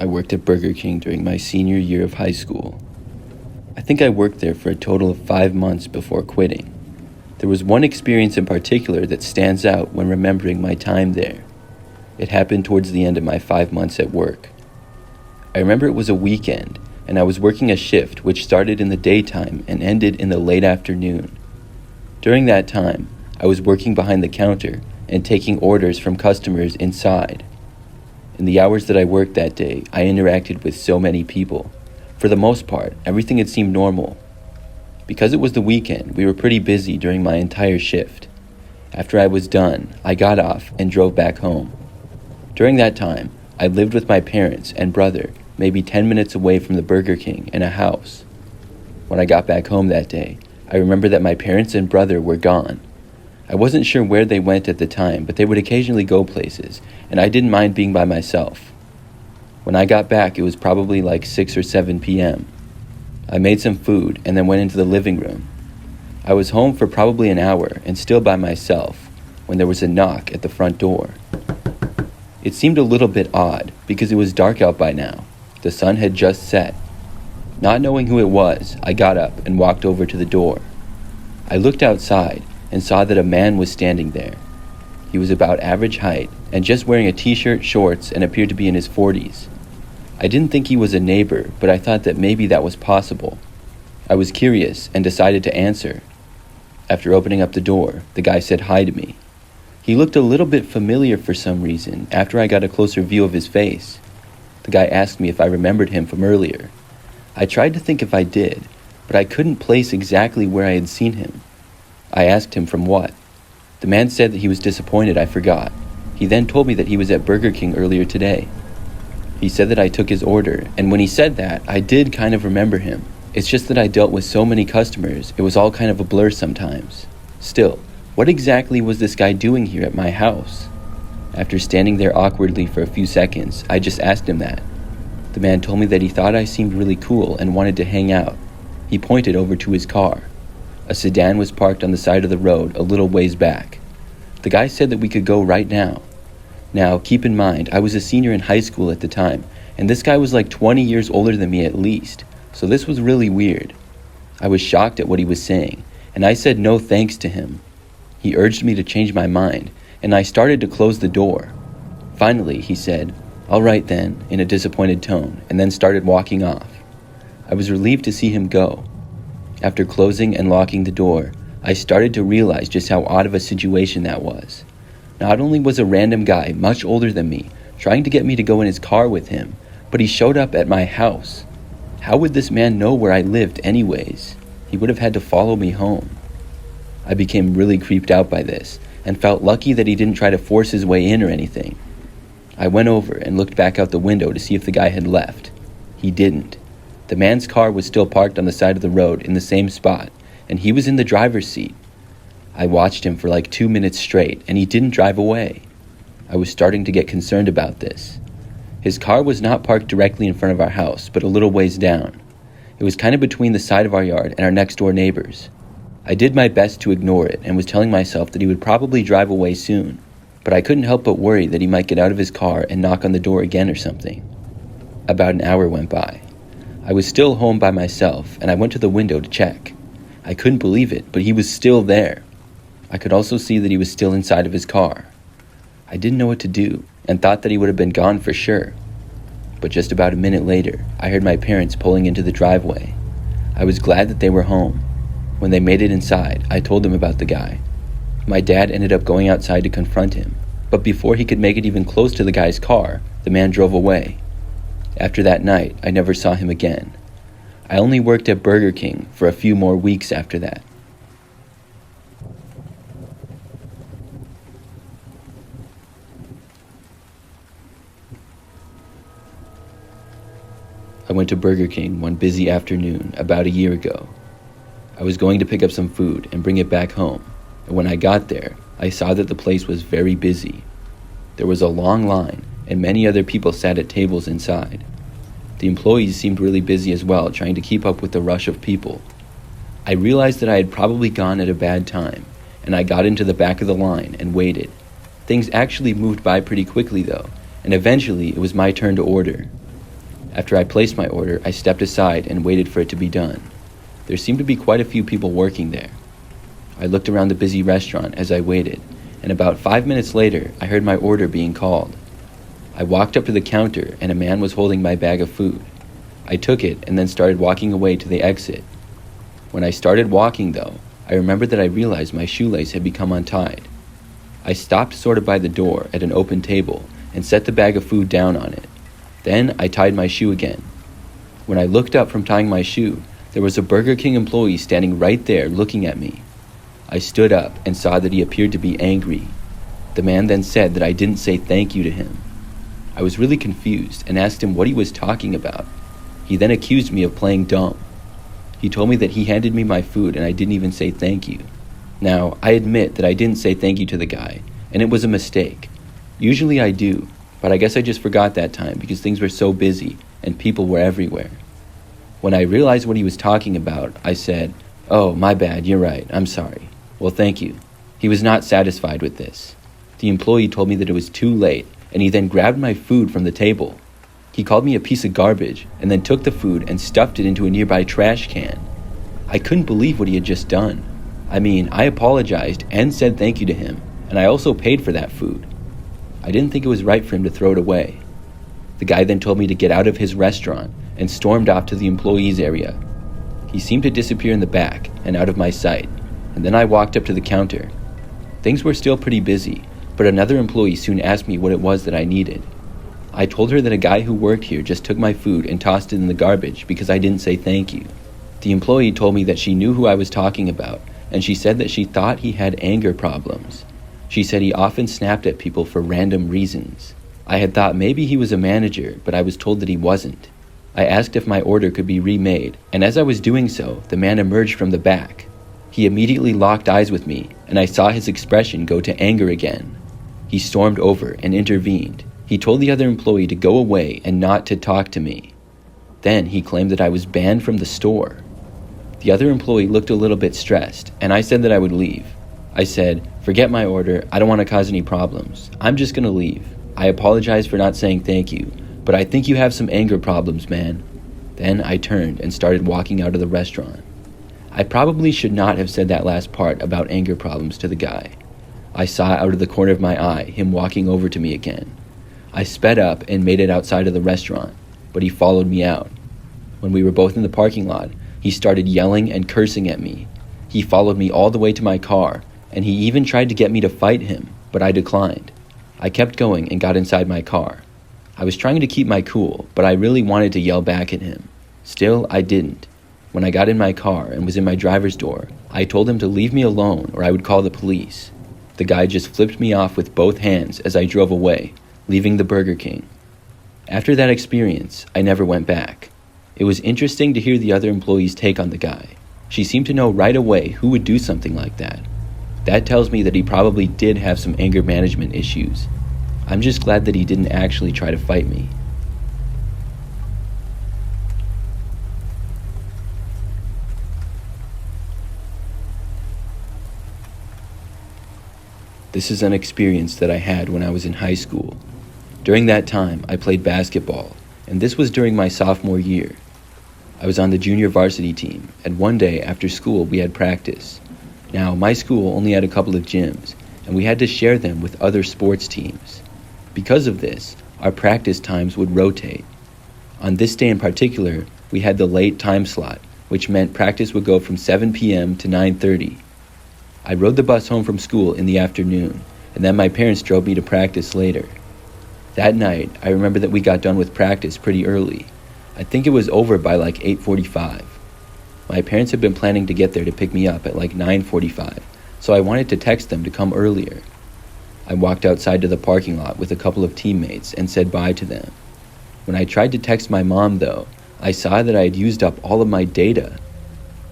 I worked at Burger King during my senior year of high school. I think I worked there for a total of 5 months before quitting. There was one experience in particular that stands out when remembering my time there. It happened towards the end of my 5 months at work. I remember it was a weekend, and I was working a shift which started in the daytime and ended in the late afternoon. During that time, I was working behind the counter and taking orders from customers inside. In the hours that I worked that day, I interacted with so many people. For the most part, everything had seemed normal. Because it was the weekend, we were pretty busy during my entire shift. After I was done, I got off and drove back home. During that time, I lived with my parents and brother, maybe 10 minutes away from the Burger King in a house. When I got back home that day, I remember that my parents and brother were gone. I wasn't sure where they went at the time, but they would occasionally go places, and I didn't mind being by myself. When I got back, it was probably like 6 or 7 p.m. I made some food and then went into the living room. I was home for probably an hour and still by myself when there was a knock at the front door. It seemed a little bit odd because it was dark out by now. The sun had just set. Not knowing who it was, I got up and walked over to the door. I looked outside and saw that a man was standing there. He was about average height and just wearing a t-shirt, shorts, and appeared to be in his 40s. I didn't think he was a neighbor, but I thought that maybe that was possible. I was curious and decided to answer. After opening up the door, the guy said hi to me. He looked a little bit familiar for some reason after I got a closer view of his face. The guy asked me if I remembered him from earlier. I tried to think if I did, but I couldn't place exactly where I had seen him. I asked him from what. The man said that he was disappointed I forgot. He then told me that he was at Burger King earlier today. He said that I took his order, and when he said that, I did kind of remember him. It's just that I dealt with so many customers, it was all kind of a blur sometimes. Still, what exactly was this guy doing here at my house? After standing there awkwardly for a few seconds, I just asked him that. The man told me that he thought I seemed really cool and wanted to hang out. He pointed over to his car. A sedan was parked on the side of the road a little ways back. The guy said that we could go right now. Now, keep in mind, I was a senior in high school at the time, and this guy was like 20 years older than me at least, so this was really weird. I was shocked at what he was saying, and I said no thanks to him. He urged me to change my mind, and I started to close the door. Finally, he said, "All right then," in a disappointed tone, and then started walking off. I was relieved to see him go. After closing and locking the door, I started to realize just how odd of a situation that was. Not only was a random guy much older than me trying to get me to go in his car with him, but he showed up at my house. How would this man know where I lived anyways? He would have had to follow me home. I became really creeped out by this and felt lucky that he didn't try to force his way in or anything. I went over and looked back out the window to see if the guy had left. He didn't. The man's car was still parked on the side of the road in the same spot, and he was in the driver's seat. I watched him for like 2 minutes straight, and he didn't drive away. I was starting to get concerned about this. His car was not parked directly in front of our house, but a little ways down. It was kind of between the side of our yard and our next door neighbors. I did my best to ignore it and was telling myself that he would probably drive away soon, but I couldn't help but worry that he might get out of his car and knock on the door again or something. About an hour went by. I was still home by myself, and I went to the window to check. I couldn't believe it, but he was still there. I could also see that he was still inside of his car. I didn't know what to do, and thought that he would have been gone for sure. But just about a minute later, I heard my parents pulling into the driveway. I was glad that they were home. When they made it inside, I told them about the guy. My dad ended up going outside to confront him, but before he could make it even close to the guy's car, the man drove away. After that night, I never saw him again. I only worked at Burger King for a few more weeks after that. I went to Burger King one busy afternoon about a year ago. I was going to pick up some food and bring it back home, and when I got there, I saw that the place was very busy. There was a long line, and many other people sat at tables inside. The employees seemed really busy as well, trying to keep up with the rush of people. I realized that I had probably gone at a bad time, and I got into the back of the line and waited. Things actually moved by pretty quickly though, and eventually it was my turn to order. After I placed my order, I stepped aside and waited for it to be done. There seemed to be quite a few people working there. I looked around the busy restaurant as I waited, and about 5 minutes later, I heard my order being called. I walked up to the counter, and a man was holding my bag of food. I took it and then started walking away to the exit. When I started walking, though, I remembered that I realized my shoelace had become untied. I stopped sort of by the door at an open table and set the bag of food down on it. Then I tied my shoe again. When I looked up from tying my shoe, there was a Burger King employee standing right there looking at me. I stood up and saw that he appeared to be angry. The man then said that I didn't say thank you to him. I was really confused and asked him what he was talking about. He then accused me of playing dumb. He told me that he handed me my food and I didn't even say thank you. Now, I admit that I didn't say thank you to the guy, and it was a mistake. Usually I do, but I guess I just forgot that time because things were so busy and people were everywhere. When I realized what he was talking about, I said, "Oh, my bad, you're right, I'm sorry." "Well, thank you." He was not satisfied with this. The employee told me that it was too late, and he then grabbed my food from the table. He called me a piece of garbage, and then took the food and stuffed it into a nearby trash can. I couldn't believe what he had just done. I mean, I apologized and said thank you to him, and I also paid for that food. I didn't think it was right for him to throw it away. The guy then told me to get out of his restaurant and stormed off to the employees area. He seemed to disappear in the back and out of my sight, and then I walked up to the counter. Things were still pretty busy, but another employee soon asked me what it was that I needed. I told her that a guy who worked here just took my food and tossed it in the garbage because I didn't say thank you. The employee told me that she knew who I was talking about, and she said that she thought he had anger problems. She said he often snapped at people for random reasons. I had thought maybe he was a manager, but I was told that he wasn't. I asked if my order could be remade, and as I was doing so, the man emerged from the back. He immediately locked eyes with me, and I saw his expression go to anger again. He stormed over and intervened. He told the other employee to go away and not to talk to me. Then he claimed that I was banned from the store. The other employee looked a little bit stressed, and I said that I would leave. I said, "Forget my order, I don't want to cause any problems. I'm just gonna leave. I apologize for not saying thank you, but I think you have some anger problems, man." Then I turned and started walking out of the restaurant. I probably should not have said that last part about anger problems to the guy. I saw out of the corner of my eye him walking over to me again. I sped up and made it outside of the restaurant, but he followed me out. When we were both in the parking lot, he started yelling and cursing at me. He followed me all the way to my car, and he even tried to get me to fight him, but I declined. I kept going and got inside my car. I was trying to keep my cool, but I really wanted to yell back at him. Still, I didn't. When I got in my car and was in my driver's door, I told him to leave me alone or I would call the police. The guy just flipped me off with both hands as I drove away, leaving the Burger King. After that experience, I never went back. It was interesting to hear the other employee's take on the guy. She seemed to know right away who would do something like that. That tells me that he probably did have some anger management issues. I'm just glad that he didn't actually try to fight me. This is an experience that I had when I was in high school. During that time, I played basketball, and this was during my sophomore year. I was on the junior varsity team, and one day after school we had practice. Now, my school only had a couple of gyms, and we had to share them with other sports teams. Because of this, our practice times would rotate. On this day in particular, we had the late time slot, which meant practice would go from 7 p.m. to 9:30. I rode the bus home from school in the afternoon, and then my parents drove me to practice later. That night, I remember that we got done with practice pretty early. I think it was over by like 8:45. My parents had been planning to get there to pick me up at like 9:45, so I wanted to text them to come earlier. I walked outside to the parking lot with a couple of teammates and said bye to them. When I tried to text my mom, though, I saw that I had used up all of my data.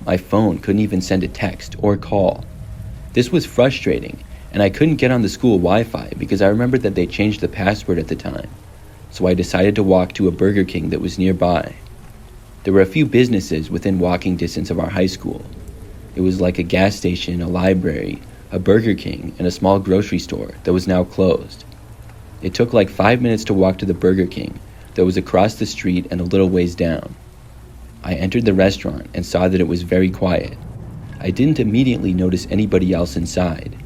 My phone couldn't even send a text or call. This was frustrating, and I couldn't get on the school Wi-Fi because I remembered that they changed the password at the time. So I decided to walk to a Burger King that was nearby. There were a few businesses within walking distance of our high school. It was like a gas station, a library, a Burger King, and a small grocery store that was now closed. It took like 5 minutes to walk to the Burger King, that was across the street and a little ways down. I entered the restaurant and saw that it was very quiet. I didn't immediately notice anybody else inside.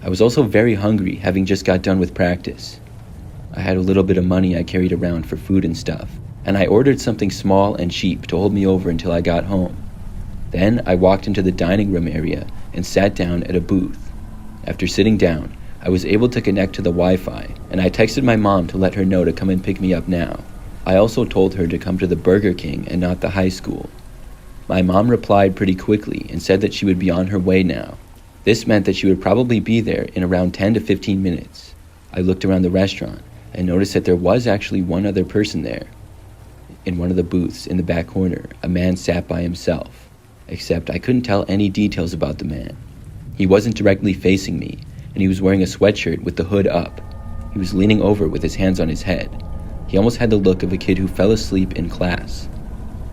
I was also very hungry, having just got done with practice. I had a little bit of money I carried around for food and stuff, and I ordered something small and cheap to hold me over until I got home. Then I walked into the dining room area and sat down at a booth. After sitting down, I was able to connect to the Wi-Fi, and I texted my mom to let her know to come and pick me up now. I also told her to come to the Burger King and not the high school. My mom replied pretty quickly and said that she would be on her way now. This meant that she would probably be there in around 10 to 15 minutes. I looked around the restaurant and noticed that there was actually one other person there. In one of the booths in the back corner, a man sat by himself, except I couldn't tell any details about the man. He wasn't directly facing me, and he was wearing a sweatshirt with the hood up. He was leaning over with his hands on his head. He almost had the look of a kid who fell asleep in class.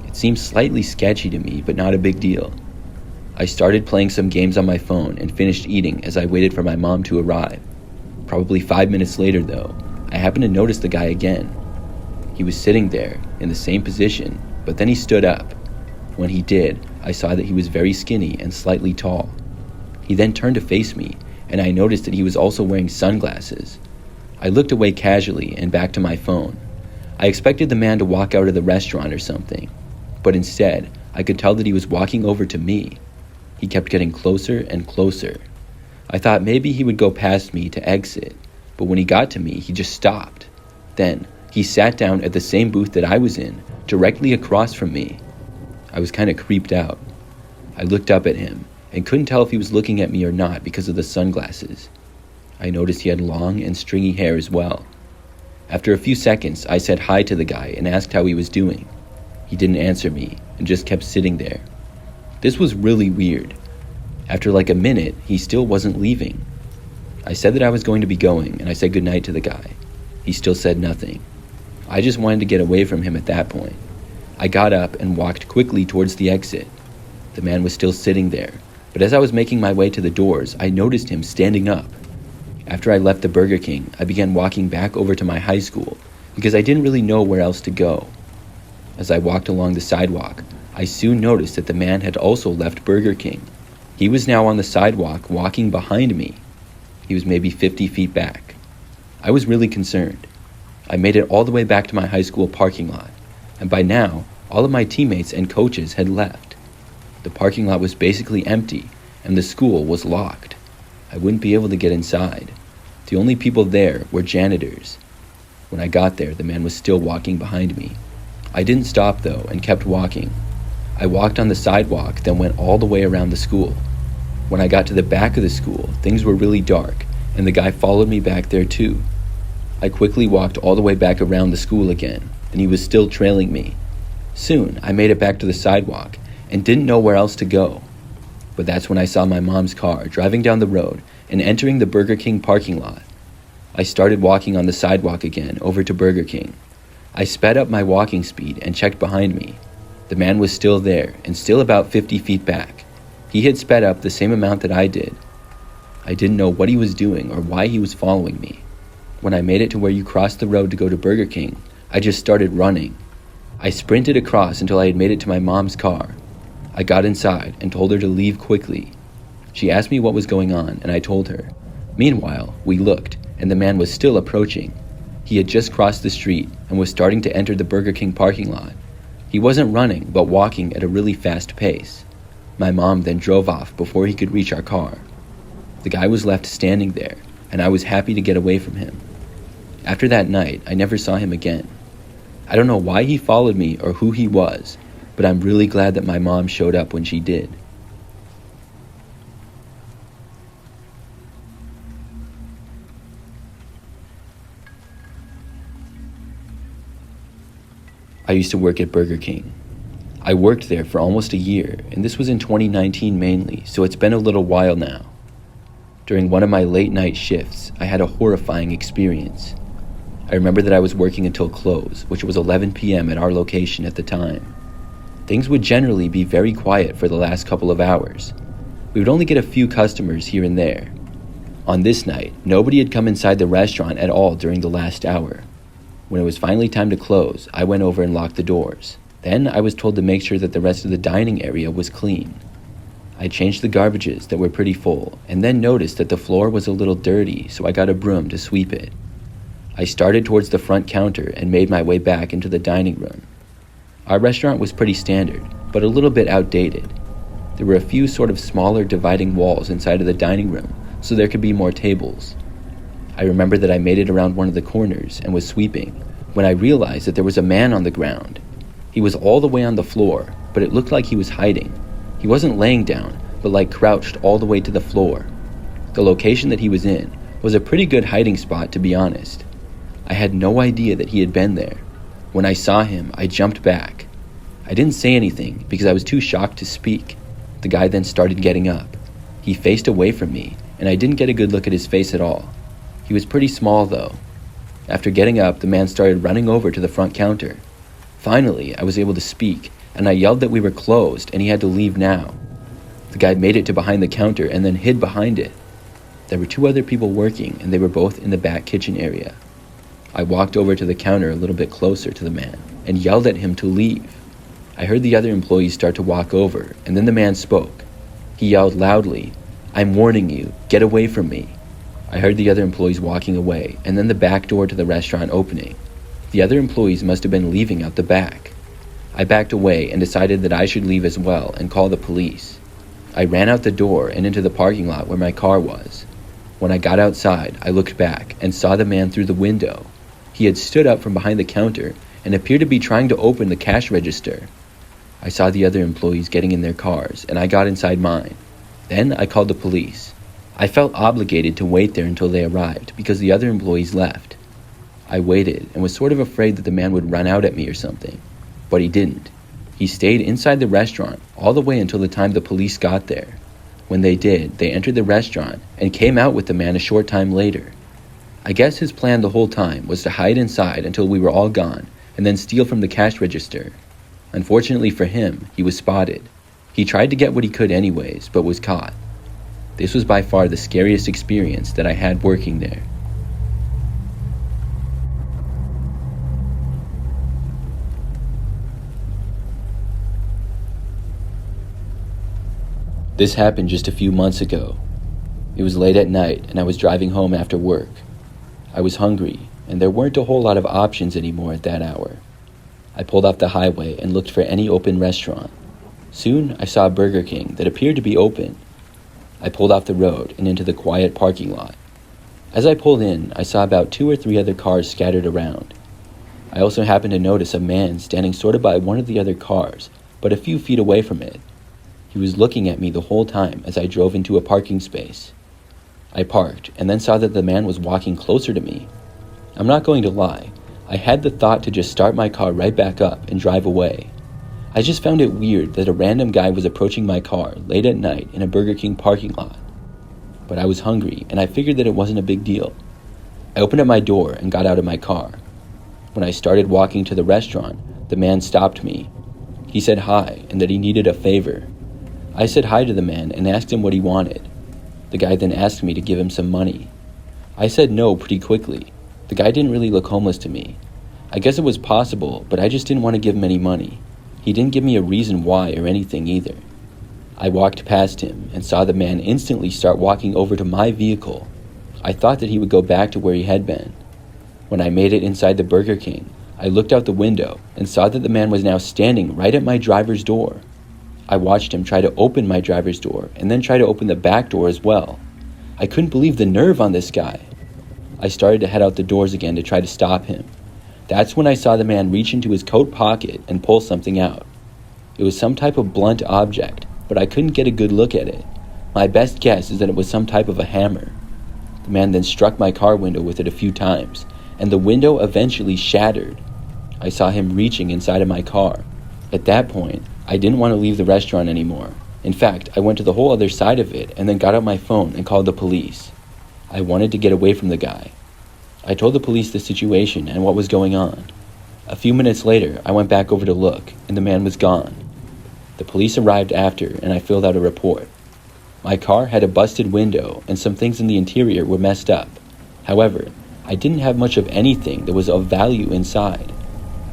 It seemed slightly sketchy to me, but not a big deal. I started playing some games on my phone and finished eating as I waited for my mom to arrive. Probably 5 minutes later, though, I happened to notice the guy again. He was sitting there in the same position, but then he stood up. When he did, I saw that he was very skinny and slightly tall. He then turned to face me, and I noticed that he was also wearing sunglasses. I looked away casually and back to my phone. I expected the man to walk out of the restaurant or something, but instead, I could tell that he was walking over to me. He kept getting closer and closer. I thought maybe he would go past me to exit, but when he got to me, he just stopped. Then, he sat down at the same booth that I was in, directly across from me. I was kind of creeped out. I looked up at him and couldn't tell if he was looking at me or not because of the sunglasses. I noticed he had long and stringy hair as well. After a few seconds, I said hi to the guy and asked how he was doing. He didn't answer me and just kept sitting there. This was really weird. After like a minute, he still wasn't leaving. I said that I was going to be going, and I said goodnight to the guy. He still said nothing. I just wanted to get away from him at that point. I got up and walked quickly towards the exit. The man was still sitting there, but as I was making my way to the doors, I noticed him standing up. After I left the Burger King, I began walking back over to my high school because I didn't really know where else to go. As I walked along the sidewalk, I soon noticed that the man had also left Burger King. He was now on the sidewalk walking behind me. He was maybe 50 feet back. I was really concerned. I made it all the way back to my high school parking lot, and by now, all of my teammates and coaches had left. The parking lot was basically empty, and the school was locked. I wouldn't be able to get inside. The only people there were janitors. When I got there, the man was still walking behind me. I didn't stop though and kept walking. I walked on the sidewalk, then went all the way around the school. When I got to the back of the school, things were really dark, and the guy followed me back there too. I quickly walked all the way back around the school again, and he was still trailing me. Soon, I made it back to the sidewalk and didn't know where else to go. But that's when I saw my mom's car driving down the road and entering the Burger King parking lot. I started walking on the sidewalk again over to Burger King. I sped up my walking speed and checked behind me. The man was still there and still about 50 feet back. He had sped up the same amount that I did. I didn't know what he was doing or why he was following me. When I made it to where you crossed the road to go to Burger King, I just started running. I sprinted across until I had made it to my mom's car. I got inside and told her to leave quickly. She asked me what was going on, and I told her. Meanwhile, we looked, and the man was still approaching. He had just crossed the street and was starting to enter the Burger King parking lot. He wasn't running, but walking at a really fast pace. My mom then drove off before he could reach our car. The guy was left standing there, and I was happy to get away from him. After that night, I never saw him again. I don't know why he followed me or who he was, but I'm really glad that my mom showed up when she did. I used to work at Burger King. I worked there for almost a year, and this was in 2019 mainly, so it's been a little while now. During one of my late night shifts, I had a horrifying experience. I remember that I was working until close, which was 11 p.m. at our location at the time. Things would generally be very quiet for the last couple of hours. We would only get a few customers here and there. On this night, nobody had come inside the restaurant at all during the last hour. When it was finally time to close, I went over and locked the doors. Then I was told to make sure that the rest of the dining area was clean. I changed the garbages that were pretty full, and then noticed that the floor was a little dirty, so I got a broom to sweep it. I started towards the front counter and made my way back into the dining room. Our restaurant was pretty standard, but a little bit outdated. There were a few sort of smaller dividing walls inside of the dining room, so there could be more tables. I remember that I made it around one of the corners and was sweeping, when I realized that there was a man on the ground. He was all the way on the floor, but it looked like he was hiding. He wasn't laying down, but like crouched all the way to the floor. The location that he was in was a pretty good hiding spot, to be honest. I had no idea that he had been there. When I saw him, I jumped back. I didn't say anything because I was too shocked to speak. The guy then started getting up. He faced away from me, and I didn't get a good look at his face at all. He was pretty small, though. After getting up, the man started running over to the front counter. Finally, I was able to speak, and I yelled that we were closed and he had to leave now. The guy made it to behind the counter and then hid behind it. There were 2 other people working, and they were both in the back kitchen area. I walked over to the counter a little bit closer to the man and yelled at him to leave. I heard the other employees start to walk over, and then the man spoke. He yelled loudly, "I'm warning you, get away from me." I heard the other employees walking away, and then the back door to the restaurant opening. The other employees must have been leaving out the back. I backed away and decided that I should leave as well and call the police. I ran out the door and into the parking lot where my car was. When I got outside, I looked back and saw the man through the window. He had stood up from behind the counter and appeared to be trying to open the cash register. I saw the other employees getting in their cars, and I got inside mine. Then I called the police. I felt obligated to wait there until they arrived because the other employees left. I waited and was sort of afraid that the man would run out at me or something, but he didn't. He stayed inside the restaurant all the way until the time the police got there. When they did, they entered the restaurant and came out with the man a short time later. I guess his plan the whole time was to hide inside until we were all gone and then steal from the cash register. Unfortunately for him, he was spotted. He tried to get what he could anyways, but was caught. This was by far the scariest experience that I had working there. This happened just a few months ago. It was late at night and I was driving home after work. I was hungry and there weren't a whole lot of options anymore at that hour. I pulled off the highway and looked for any open restaurant. Soon I saw a Burger King that appeared to be open. I pulled off the road and into the quiet parking lot. As I pulled in, I saw about 2 or 3 other cars scattered around. I also happened to notice a man standing sort of by one of the other cars, but a few feet away from it. He was looking at me the whole time as I drove into a parking space. I parked and then saw that the man was walking closer to me. I'm not going to lie, I had the thought to just start my car right back up and drive away. I just found it weird that a random guy was approaching my car late at night in a Burger King parking lot. But I was hungry and I figured that it wasn't a big deal. I opened up my door and got out of my car. When I started walking to the restaurant, the man stopped me. He said hi and that he needed a favor. I said hi to the man and asked him what he wanted. The guy then asked me to give him some money. I said no pretty quickly. The guy didn't really look homeless to me. I guess it was possible, but I just didn't want to give him any money. He didn't give me a reason why or anything either. I walked past him and saw the man instantly start walking over to my vehicle. I thought that he would go back to where he had been. When I made it inside the Burger King, I looked out the window and saw that the man was now standing right at my driver's door. I watched him try to open my driver's door and then try to open the back door as well. I couldn't believe the nerve on this guy. I started to head out the doors again to try to stop him. That's when I saw the man reach into his coat pocket and pull something out. It was some type of blunt object, but I couldn't get a good look at it. My best guess is that it was some type of a hammer. The man then struck my car window with it a few times, and the window eventually shattered. I saw him reaching inside of my car. At that point, I didn't want to leave the restaurant anymore. In fact, I went to the whole other side of it and then got out my phone and called the police. I wanted to get away from the guy. I told the police the situation and what was going on. A few minutes later, I went back over to look, and the man was gone. The police arrived after, and I filled out a report. My car had a busted window, and some things in the interior were messed up. However, I didn't have much of anything that was of value inside.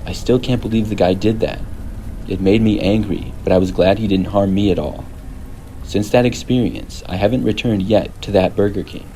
I still can't believe the guy did that. It made me angry, but I was glad he didn't harm me at all. Since that experience, I haven't returned yet to that Burger King.